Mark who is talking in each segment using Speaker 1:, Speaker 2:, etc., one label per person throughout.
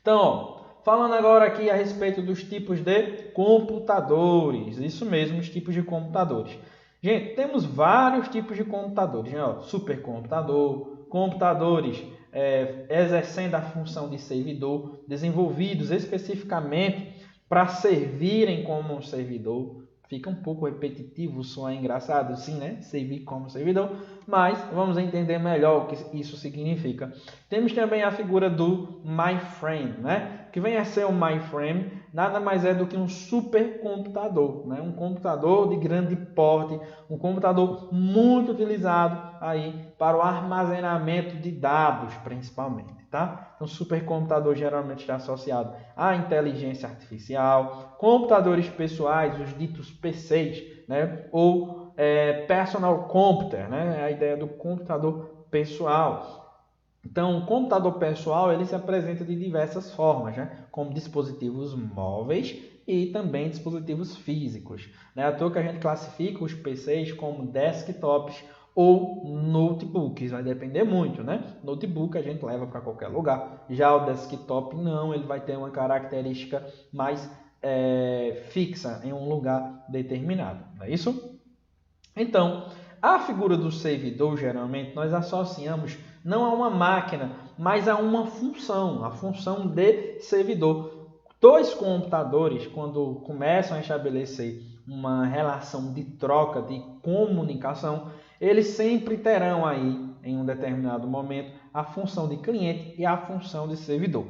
Speaker 1: Então, ó, falando agora aqui a respeito dos tipos de computadores. Isso mesmo, os tipos de computadores. Gente, temos vários tipos de computadores, né? Ó, supercomputador, computadores exercendo a função de servidor, desenvolvidos especificamente para servirem como um servidor. Fica um pouco repetitivo, o som é engraçado, sim, né? Servir como servidor, mas vamos entender melhor o que isso significa. Temos também a figura do mainframe, né? Que vem a ser o mainframe, nada mais é do que um supercomputador, né? Um computador de grande porte, um computador muito utilizado aí para o armazenamento de dados, principalmente, tá? Então, supercomputador geralmente está associado à inteligência artificial, computadores pessoais, os ditos PCs, né? Ou personal computer, né? A ideia do computador pessoal. Então, o computador pessoal ele se apresenta de diversas formas, né? Como dispositivos móveis e também dispositivos físicos. Não é à toa que a gente classifica os PCs como desktops ou notebooks, vai depender muito, né? Notebook a gente leva para qualquer lugar, já o desktop não, ele vai ter uma característica mais fixa em um lugar determinado, não é isso? Então, a figura do servidor, geralmente, nós associamos não a uma máquina, mas a uma função, a função de servidor. Dois computadores, quando começam a estabelecer uma relação de troca, de comunicação, eles sempre terão aí, em um determinado momento, a função de cliente e a função de servidor.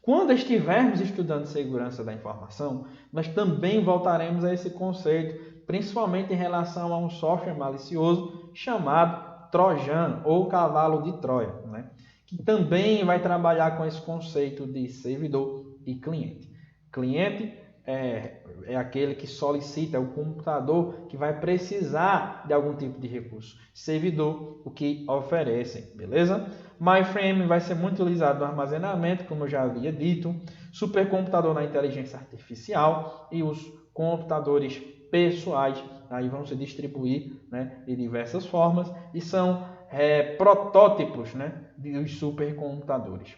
Speaker 1: Quando estivermos estudando segurança da informação, nós também voltaremos a esse conceito, principalmente em relação a um software malicioso chamado Trojan ou cavalo de Troia, né? Que também vai trabalhar com esse conceito de servidor e cliente. Cliente é aquele que solicita, é o computador que vai precisar de algum tipo de recurso. Servidor, o que oferece, beleza? Mainframe vai ser muito utilizado no armazenamento, como eu já havia dito. Supercomputador na inteligência artificial e os computadores pessoais aí vão se distribuir, né, de diversas formas e são protótipos, né, dos supercomputadores.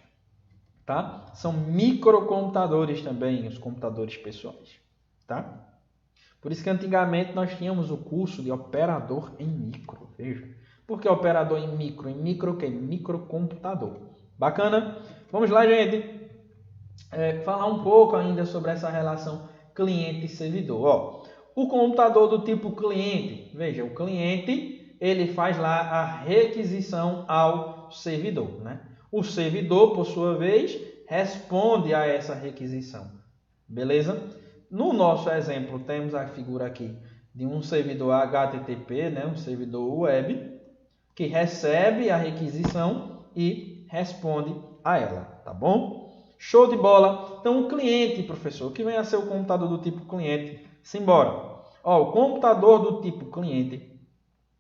Speaker 1: Tá? São microcomputadores também, os computadores pessoais. Tá? Por isso que antigamente nós tínhamos o curso de operador em micro. Veja. Por que operador em micro? Em micro o quê? Microcomputador. Bacana? Vamos lá, gente. Falar um pouco ainda sobre essa relação cliente-servidor. Ó, o computador do tipo cliente. Veja, o cliente ele faz lá a requisição ao servidor, né? O servidor, por sua vez, responde a essa requisição. Beleza? No nosso exemplo, temos a figura aqui de um servidor HTTP, né? Um servidor web, que recebe a requisição e responde a ela, tá bom? Show de bola! Então, o cliente, professor, que vem a ser o computador do tipo cliente, simbora. Ó, o computador do tipo cliente,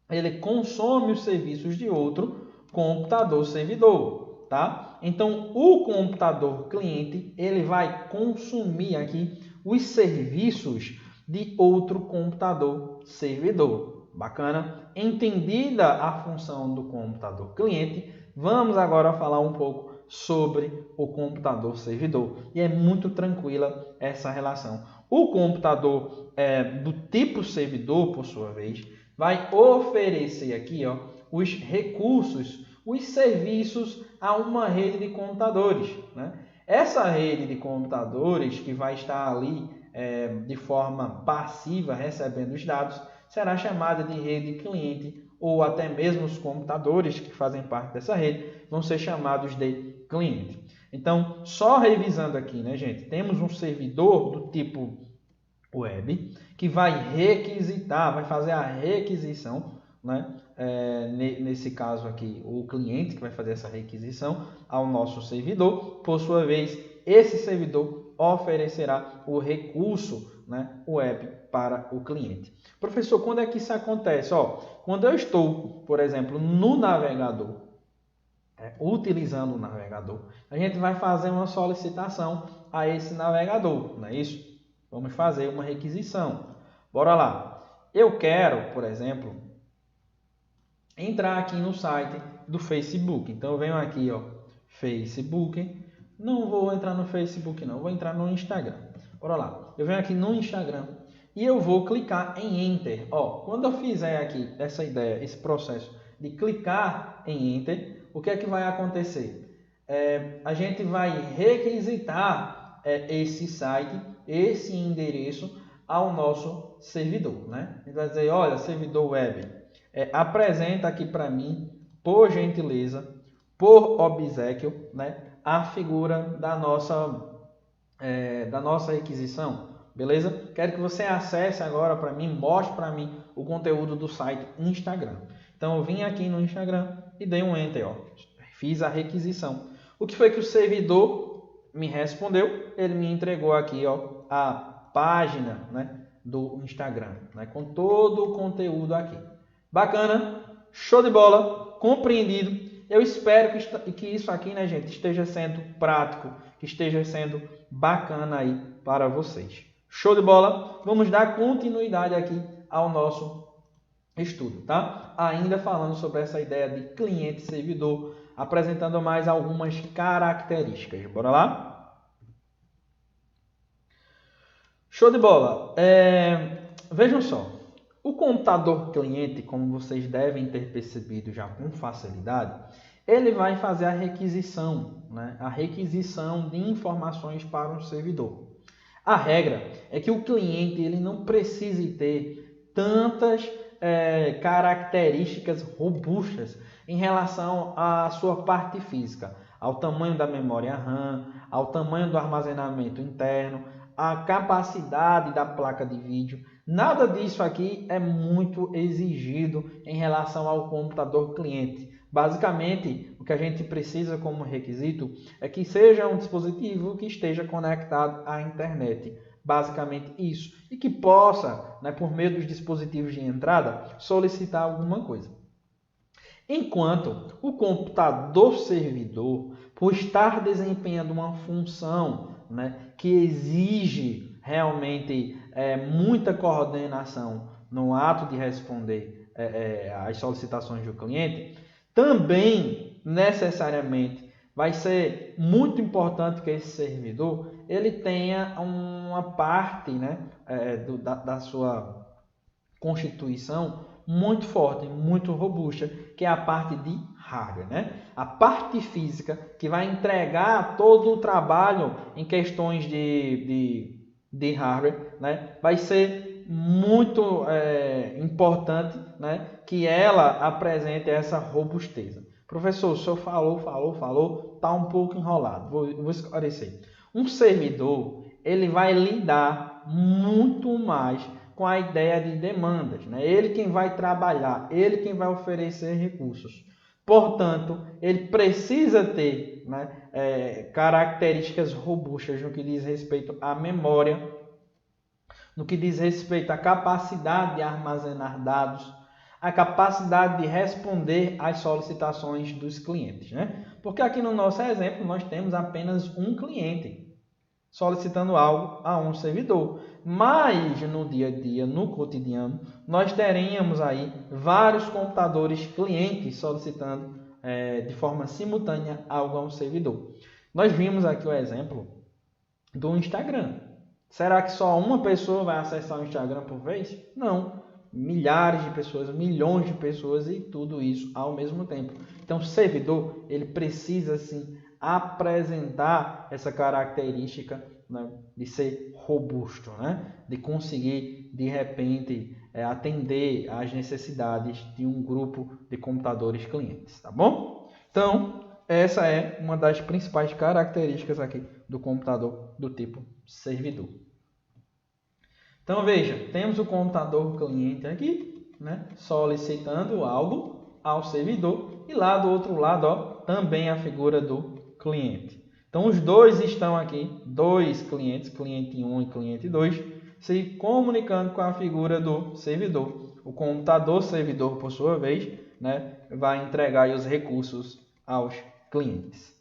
Speaker 1: ele consome os serviços de outro computador servidor, tá? Então, o computador cliente, ele vai consumir aqui os serviços de outro computador servidor. Bacana? Entendida a função do computador cliente, vamos agora falar um pouco sobre o computador servidor. E é muito tranquila essa relação. O computador do tipo servidor, por sua vez, vai oferecer aqui os recursos, os serviços a uma rede de computadores, né? Essa rede de computadores que vai estar ali de forma passiva recebendo os dados será chamada de rede cliente, ou até mesmo os computadores que fazem parte dessa rede vão ser chamados de cliente. Então, só revisando aqui, né, gente? Temos um servidor do tipo web que vai requisitar, vai fazer a requisição, né? Nesse caso aqui, o cliente que vai fazer essa requisição ao nosso servidor. Por sua vez, esse servidor oferecerá o recurso, né, web para o cliente. Professor, quando é que isso acontece? Ó, quando eu estou, por exemplo, no navegador, utilizando o navegador, a gente vai fazer uma solicitação a esse navegador, não é isso? Vamos fazer uma requisição. Bora lá. Eu quero, por exemplo, entrar aqui no site do Facebook. Então eu venho aqui, ó, Facebook, Não vou entrar no Facebook não, vou entrar no Instagram. Bora lá. Eu venho aqui no Instagram e eu vou clicar em Enter. Ó, quando eu fizer aqui essa ideia, esse processo de clicar em Enter, o que é que vai acontecer? A gente vai requisitar esse site, esse endereço ao nosso servidor, né? Ele vai dizer, olha, servidor web, apresenta aqui para mim, por gentileza, por obséquio, né, a figura da nossa requisição, beleza? Quero que você acesse agora para mim, mostre para mim o conteúdo do site Instagram. Então eu vim aqui no Instagram e dei um Enter, ó. Fiz a requisição. O que foi que o servidor me respondeu? Ele me entregou aqui, ó, a página, né, do Instagram, né, com todo o conteúdo aqui. Bacana, show de bola, compreendido. Eu espero que isso aqui, né, gente, esteja sendo prático, que esteja sendo bacana aí para vocês. Show de bola? Vamos dar continuidade aqui ao nosso estudo, tá? Ainda falando sobre essa ideia de cliente-servidor, apresentando mais algumas características. Bora lá? Show de bola! Vejam só, o computador cliente, como vocês devem ter percebido já com facilidade, ele vai fazer a requisição, né? A requisição de informações para um servidor. A regra é que o cliente ele não precise ter tantas características robustas em relação à sua parte física, ao tamanho da memória RAM, ao tamanho do armazenamento interno, à capacidade da placa de vídeo. Nada disso aqui é muito exigido em relação ao computador cliente. Basicamente, o que a gente precisa como requisito é que seja um dispositivo que esteja conectado à internet. Basicamente isso. E que possa, né, por meio dos dispositivos de entrada, solicitar alguma coisa. Enquanto o computador servidor, por estar desempenhando uma função, né, que exige realmente muita coordenação no ato de responder às solicitações do cliente, também necessariamente vai ser muito importante que esse servidor ele tenha uma parte, né, da sua constituição muito forte, muito robusta, que é a parte de hardware, né? A parte física que vai entregar todo o trabalho em questões de hardware, né? Vai ser muito importante, né, que ela apresente essa robustez. Professor, o senhor falou, está um pouco enrolado. Vou esclarecer. Um servidor, ele vai lidar muito mais com a ideia de demandas, né? Ele quem vai trabalhar, ele quem vai oferecer recursos. Portanto, ele precisa ter, né, características robustas no que diz respeito à memória, no que diz respeito à capacidade de armazenar dados, a capacidade de responder às solicitações dos clientes, né? Porque aqui no nosso exemplo nós temos apenas um cliente solicitando algo a um servidor. Mas no dia a dia, no cotidiano, nós teremos aí vários computadores clientes solicitando de forma simultânea algo a um servidor. Nós vimos aqui o exemplo do Instagram. Será que só uma pessoa vai acessar o Instagram por vez? Não. Milhares de pessoas, milhões de pessoas e tudo isso ao mesmo tempo. Então, o servidor ele precisa sim apresentar essa característica, né, de ser robusto, né, de conseguir de repente atender às necessidades de um grupo de computadores clientes, tá bom? Então, essa é uma das principais características aqui do computador do tipo servidor. Então veja, temos o computador cliente aqui, né, solicitando algo ao servidor e lá do outro lado, ó, também a figura do cliente. Então os dois estão aqui, dois clientes, cliente 1 e cliente 2, se comunicando com a figura do servidor. O computador servidor, por sua vez, né, vai entregar os recursos aos clientes.